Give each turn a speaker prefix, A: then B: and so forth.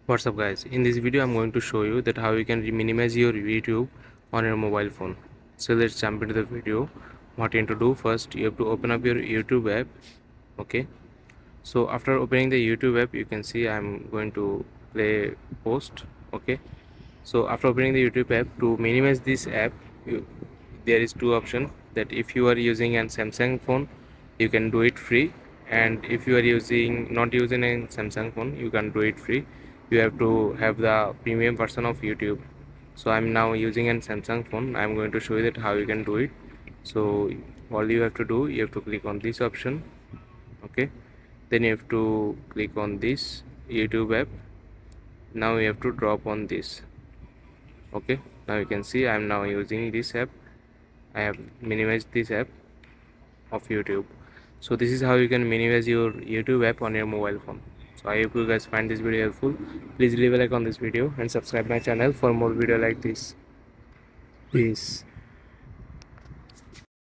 A: What's up guys, in this video I'm going to show you that how you can minimize your YouTube on your mobile phone. So let's jump into the video. What you need to do, first you have to open up your YouTube app. Okay, so after opening the YouTube app, you can see I'm going to play post. Okay, so after opening the YouTube app, to minimize this app, there is two options. That if you are using an Samsung phone, you can do it free, and if you are not using a Samsung phone, you can do it free. You have to have the premium version of YouTube. So I'm now using an Samsung phone. I'm going to show you that how you can do it. So all you have to do, you have to click on this option. Okay, then you have to click on this YouTube app. Now you have to drop on this. Okay, now you can see I'm now using this app. I have minimized this app of YouTube. So this is how you can minimize your YouTube app on your mobile phone. So I hope you guys find this video helpful. Please leave a like on this video and subscribe my channel for more video like this. Peace.